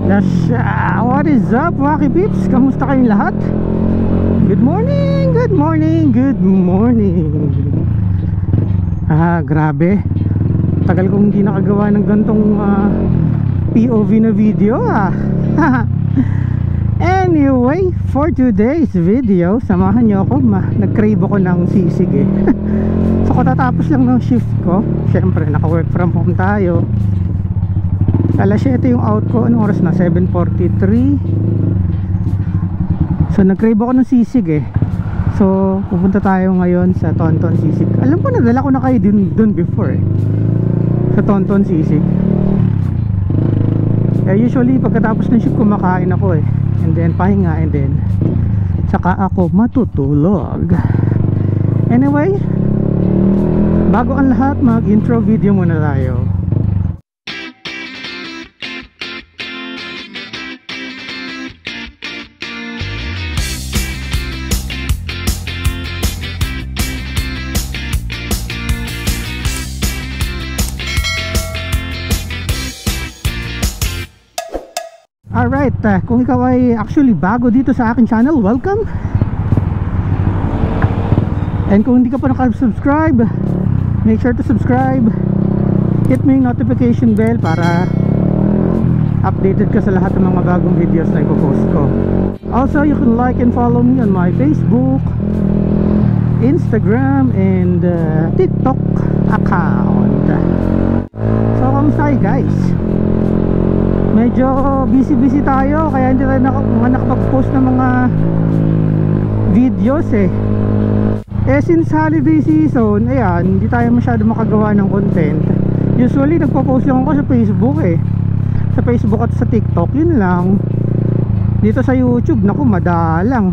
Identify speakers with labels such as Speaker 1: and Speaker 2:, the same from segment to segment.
Speaker 1: What is up, Wacky Peeps? Kamusta kayong lahat? Good morning, good morning, good morning. Grabe. Tagal kong hindi nakagawa ng gantong POV na video Anyway, for today's video, samahan nyo ako. Nag-crave ako ng sisig So katatapos lang ng shift ko. Syempre, naka-work from home tayo. Alas 7 yung out ko. Anong oras na? 7:43. So nag-crave ako ng sisig So pupunta tayo ngayon sa Tonton Sisig. Alam ko, nadala ko na kayo dun before sa Tonton Sisig. Usually pagkatapos ng shift kumakain ako and then pahinga, and then saka ako matutulog. Anyway, bago ang lahat, mag-intro video muna tayo. Alright, kung ikaw ay actually bago dito sa aking channel, welcome. And kung hindi ka pa naka-subscribe, make sure to subscribe. Hit mo yung notification bell para updated ka sa lahat ng mga bagong videos na ipopost ko. Also, you can like and follow me on my Facebook, Instagram, and TikTok account. So, kamusta kayo guys? Medyo busy tayo, kaya hindi tayo nakapag-post ng mga videos since holiday season, ayan, hindi tayo masyado makagawa ng content. Usually nagpo-post lang ako sa Facebook sa Facebook at sa TikTok, yun lang. Dito sa YouTube, naku, madalang.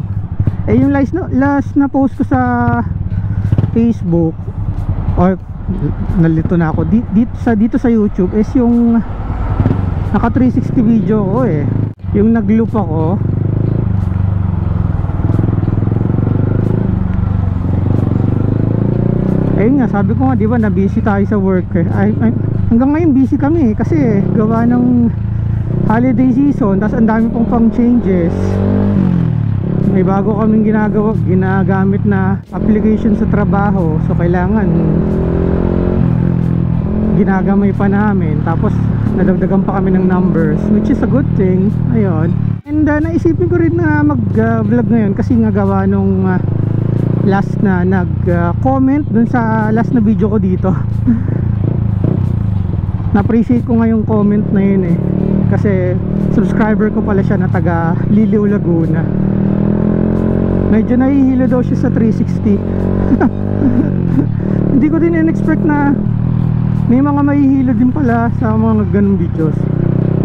Speaker 1: Yung last na post ko sa Facebook, or nalito na ako dito sa YouTube, is yung naka 360 video ko yung nag-loop ako. Ayun nga, sabi ko nga, di ba, na busy tayo sa work hanggang ngayon busy kami kasi gawa ng holiday season, tas ang dami pong pang changes. May bago kaming ginagamit na application sa trabaho, so kailangan ginagamay pa namin, tapos nadagdagan pa kami ng numbers, which is a good thing. Ayun. And naisipin ko rin na mag-vlog ngayon kasi nga gawa nung last na nag-comment dun sa last na video ko dito. Na-appreciate ko nga yung comment na yun kasi subscriber ko pala siya na taga Liliw, Laguna. Medyo nahihilo daw siya sa 360. Hindi ko din in-expect na may mga mahihilo din pala sa mga ganung videos.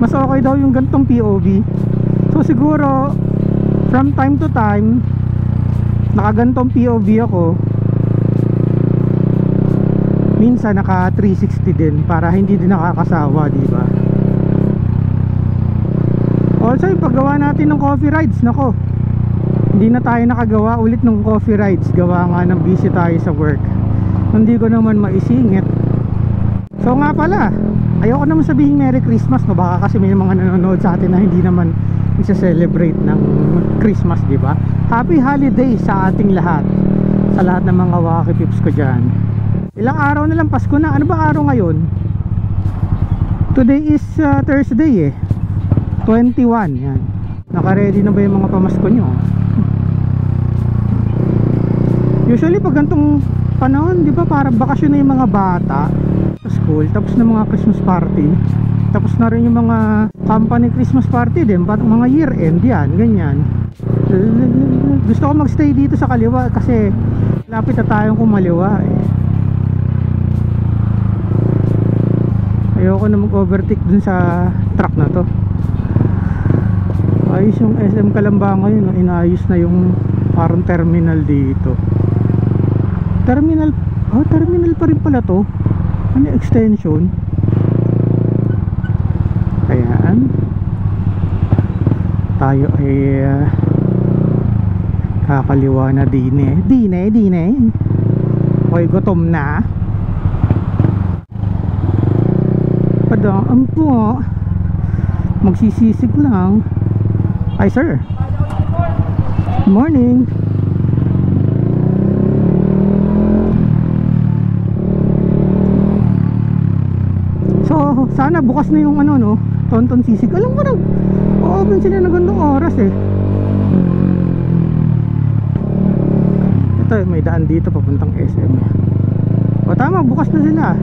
Speaker 1: Mas okay daw yung gantong POV. So siguro from time to time nakagantong POV ako, minsan naka 360 din para hindi din nakakasawa, diba? Also yung paggawa natin ng coffee rides, nako, hindi na tayo nakagawa ulit ng coffee rides, gawa nga ng busy tayo sa work. Hindi ko naman maisingit. So nga pala, ayoko naman sabihin Merry Christmas, no? Baka kasi may mga nanonood sa atin na hindi naman isa-celebrate ng Christmas, di ba? Happy holiday sa ating lahat, sa lahat ng mga Wacky Peeps ko dyan. Ilang araw na lang Pasko na. Ano ba araw ngayon? Today is Thursday 21. Yan. Naka-ready na ba yung mga pamasko nyo? Usually pag gantong panahon, di ba, parang bakasyon na yung mga bata sa school, tapos na mga Christmas party, tapos na rin yung mga company Christmas party din, mga year end, yan, ganyan. Gusto ko magstay dito sa kaliwa kasi lapit na tayong kumaliwa ayoko na mag-overtake dun sa truck na to. Ayos yung SM Kalamba ngayon, inaayos na yung parang terminal dito. Terminal pa rin pala to. Ano, extension? Ayan. Tayo ay kakaliwa na dine. Okay, gutom na. Padaan po. Magsisisig lang. Hi sir, good morning. So sana bukas na yung ano no, Tonton Sisig. Alam ko nag open sila na gandang oras eh. Ito may daan dito papuntang SM. O tama, bukas na sila.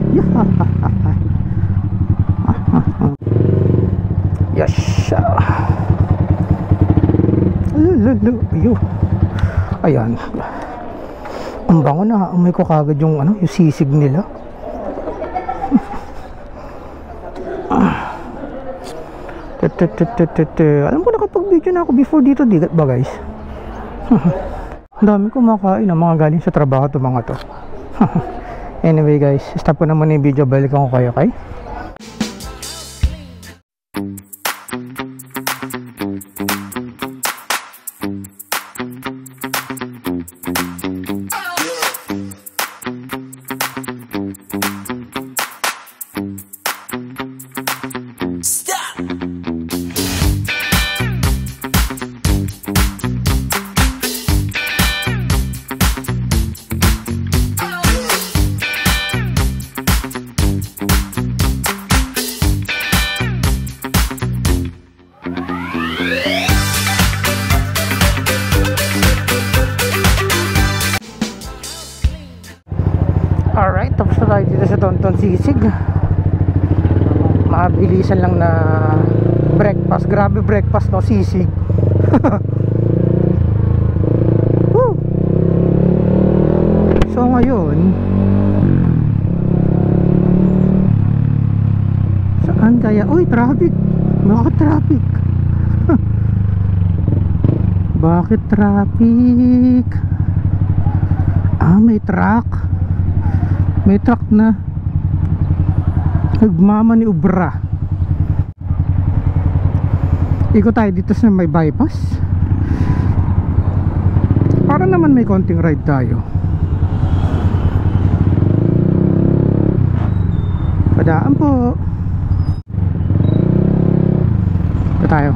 Speaker 1: Yes. Ayan. Ang bango na, amoy ko kagad yung ano, yung sisig nila. Alam ko nakapag-video na ako before dito, di ba guys? Ang dami kumakain ng mga galing sa trabaho to mga to. Anyway guys, stop ko naman yung video, balikan ko kayo, okay? Alright, tapos na tayo dito sa Tonton Sisig. Mabilisan lang na breakfast. Grabe breakfast no, sisig. So ngayon, saan kaya? Uy, traffic. Bakit traffic? Bakit traffic? May truck. May truck na nagmamaniobra. Ikot tayo dito sa may bypass para naman may konting ride tayo. Padaan po. Ito tayo.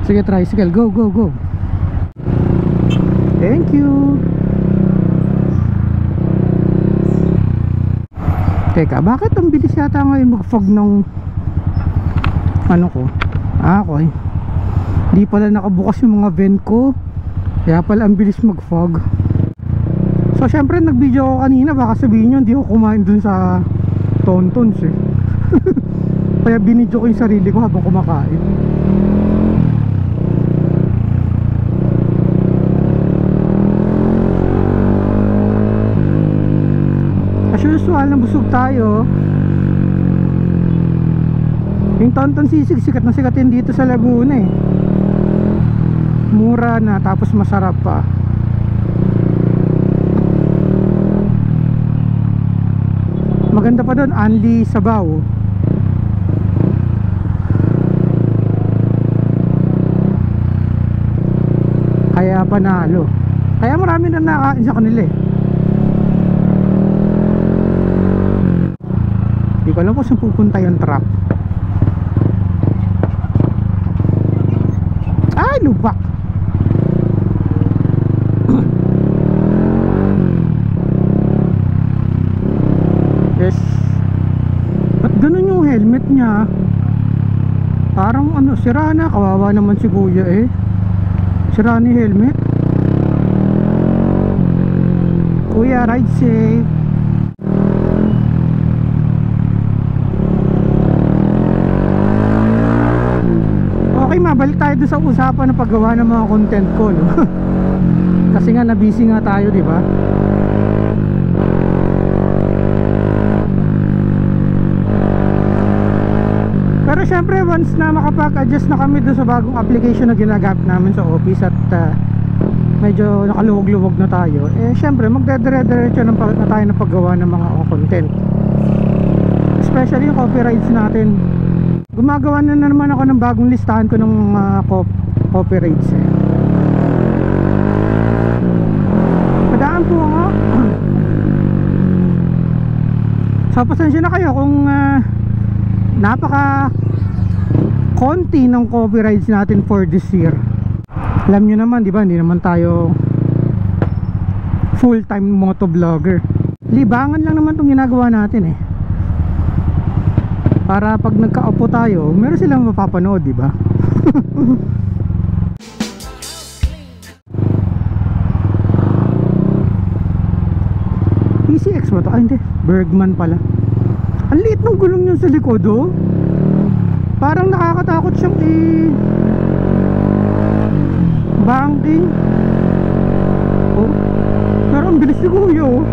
Speaker 1: Sige, tricycle. Go, go, go. Thank you. Teka, bakit ang bilis yata ngayon mag-fog ng ano ko? Okay. Di pala nakabukas yung mga vent ko. Kaya pala ang bilis mag-fog. So syempre nag-video ako kanina, baka sabihin nyo hindi ako kumain dun sa Tontons eh. Kaya binidyo ko yung sarili ko habang kumakain. Usual na busog tayo. Yung Tonton Sisig sikat na sikat din dito sa Laguna eh. Mura na tapos masarap pa. Maganda pa doon, Anli Sabaw. Kaya panalo. Kaya marami na nakain sa kanila eh. Di ko alam kung saan pupunta yung truck. Ay, lubak. Yes. Ba't ganun yung helmet niya? Parang ano, sira na. Kawawa naman si kuya eh. Sira ni helmet. Kuya, ride safe. Okay, mabalik tayo doon sa usapan ng paggawa ng mga content ko, no? Kasi nga na-busy nga tayo, di ba? Pero syempre once na makapag-adjust na kami doon sa bagong application na ginagamit namin sa office at medyo nakaluwag-luwag na tayo, eh syempre magdedire-diretso na tayo na paggawa ng mga content, especially yung copyrights natin. Gumagawa na naman ako ng bagong listahan ko ng copyrights eh. Padaan po nga. So pasensya na kayo kung napaka konti ng coffee rides natin for this year. Alam nyo naman, di ba, hindi naman tayo full time motovlogger. Libangan lang naman itong ginagawa natin eh, para pag nagkaupo tayo meron silang mapapanood, di ba? PCX ba to? Ah, hindi, Bergman pala. Ang liit ng gulong yun sa likod, oh. Parang nakakatakot siyang banking. Oh, pero ang bilis ni Kuya, oh.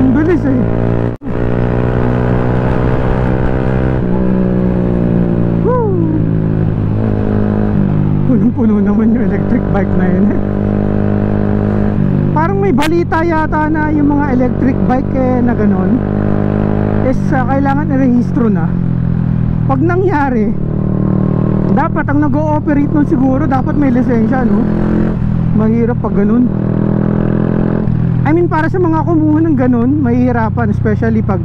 Speaker 1: Ang bilis eh. Woo! Punong-puno naman yung electric bike na yun eh. Parang may balita yata na yung mga electric bike na ganon is kailangan i-rehistro na. Pag nangyari, dapat ang nag-ooperate nun siguro dapat may lisensya, no? Mahirap pag ganon. I mean, para sa mga kumuha ng ganon, mahihirapan, especially pag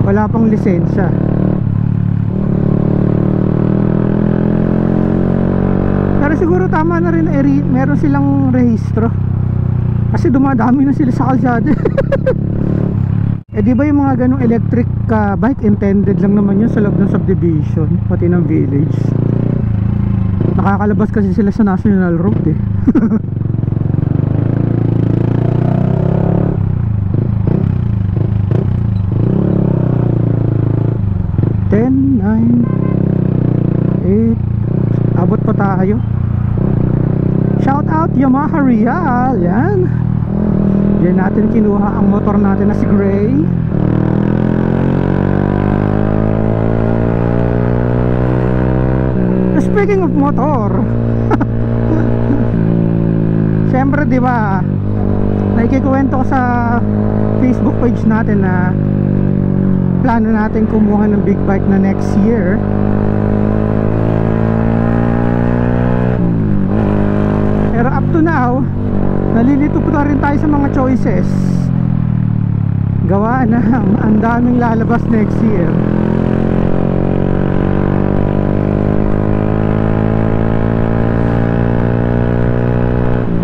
Speaker 1: wala pang lisensya. Pero siguro tama na rin, meron silang rehistro. Kasi dumadami na sila sa kalsada. Eh di ba yung mga ganong electric bike intended lang naman yun sa loob ng subdivision, pati ng village. Nakakalabas kasi sila sa national road eh. 10, 9, 8. Abot pa tayo. Shout out Yamaha Real. Yan. Diyan natin kinuha ang motor natin na si Gray. Speaking of motor, siyempre di ba, nakikikwento ko sa Facebook page natin na plano natin kumuha ng big bike na next year. Pero up to now, nalilito pa rin tayo sa mga choices. Gawa na ang daming lalabas next year.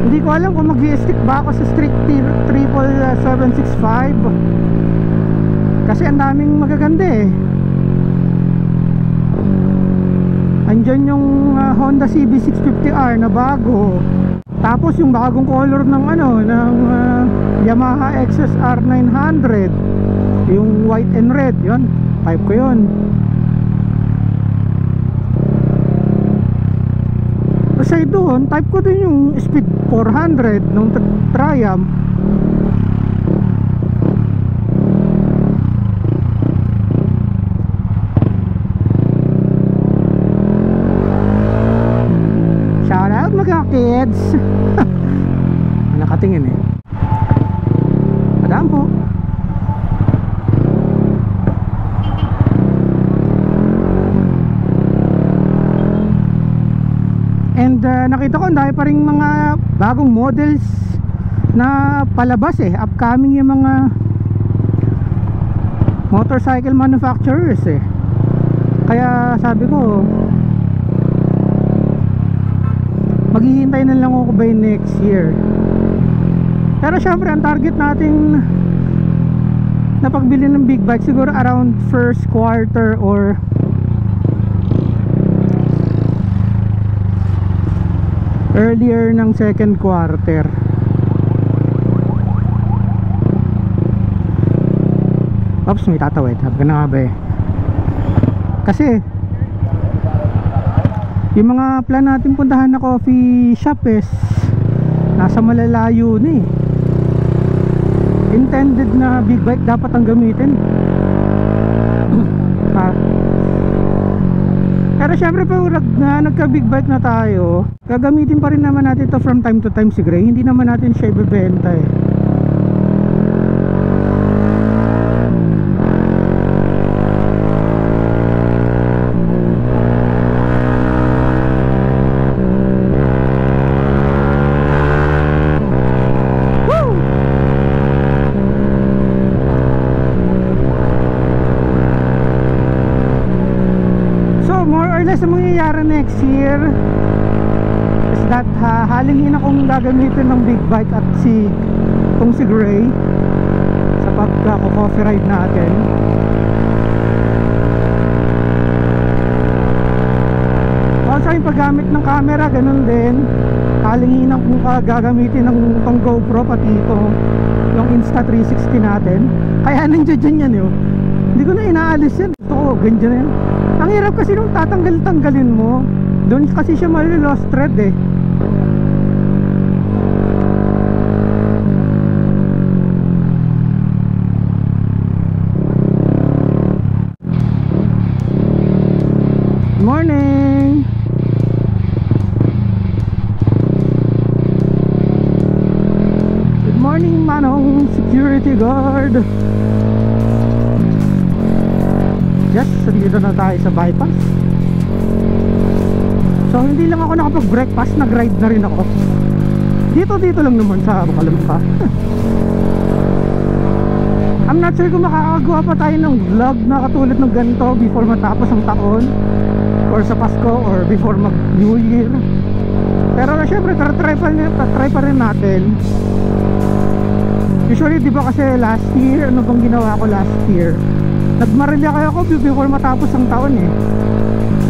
Speaker 1: Hindi ko alam kung mag-i-stick ba ako sa Strict Triple 765, kasi ang daming magaganda eh. Andyan yung Honda CB650R na bago. Tapos yung bagong color ng ng Yamaha XSR 900, yung white and red, yun, type ko yun. Aside doon, type ko din yung Speed 400 ng Triumph. Shout out mga kids. Nakatingin eh. Madam po. And nakita ko ang dami pa rin mga bagong models na palabas eh. Upcoming yung mga motorcycle manufacturers eh. Kaya sabi ko, maghihintay na lang ako by next year. Pero syempre ang target natin na pagbili ng big bike siguro around first quarter or earlier ng second quarter. Oops, may tatawid. Hab ka na nga ba eh. Kasi yung mga plan natin puntahan na coffee shop is nasa malalayo na eh. Intended na big bike dapat ang gamitin. Pero syempre pag nagka big bike na tayo, gagamitin pa rin naman natin to from time to time si Gray. Hindi naman natin siya ibebenta eh. guys, ang mangyayari next year is that halingin akong gagamitin ng big bike at si Gray sa pagka-coffee ride natin. Also yung paggamit ng camera, ganun din. Halingin akong gagamitin ng tong GoPro, pati yung Insta360 natin. Kaya nandiyan yan yun. Hindi ko na inaalis yan. Gusto ko, ganyan na yan. Ang hirap kasi nung tatanggalin mo, doon kasi siya lost thread eh. Morning! Good morning, Manong Security Guard! Yes, dito na tayo sa bypass. So hindi lang ako nakapag-breakfast, nag-ride na rin ako. Dito lang naman sa Bukalampa. I'm not sure kung makakagawa pa tayo ng vlog na katulad ng ganito before matapos ang taon, or sa Pasko, or before mag New Year. Pero syempre try pa rin natin. Usually di ba kasi last year, ano bang ginawa ko last year? Nagmarilya kaya ako before matapos ang taon eh.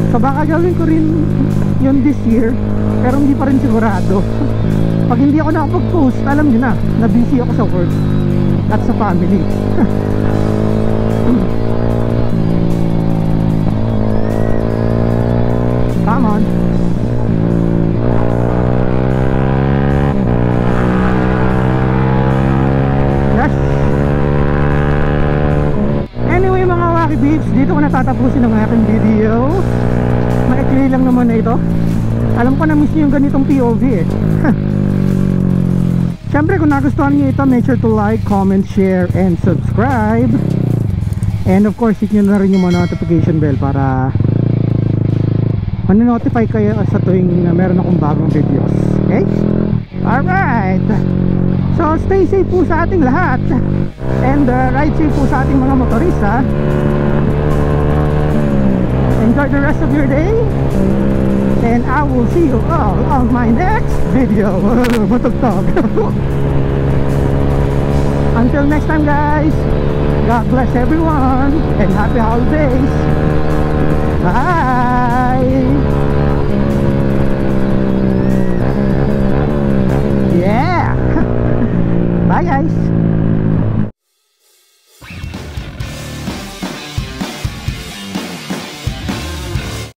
Speaker 1: So baka gawin ko rin yun this year, pero hindi pa rin sigurado. Pag hindi ako nakapag-post, alam nyo na busy ako sa work at sa family. Come on. Yes. Anyway mga Wacky Beats, dito ko natatapusin ang aking video. Maikli lang naman na ito. Alam ko na miss nyo yung ganitong POV eh. Siyempre kung nagustuhan nyo ito, make sure to like, comment, share, and subscribe. And of course, hit nyo na rin yung mga notification bell para manonotify kayo sa tuwing meron akong bagong videos. Okay? Alright! So stay safe po sa ating lahat. And ride safe po sa ating mga motorista. Enjoy the rest of your day. And I will see you all on my next video. Matugtog. Until next time guys, God bless everyone and happy holidays. Bye. Yeah. Bye guys.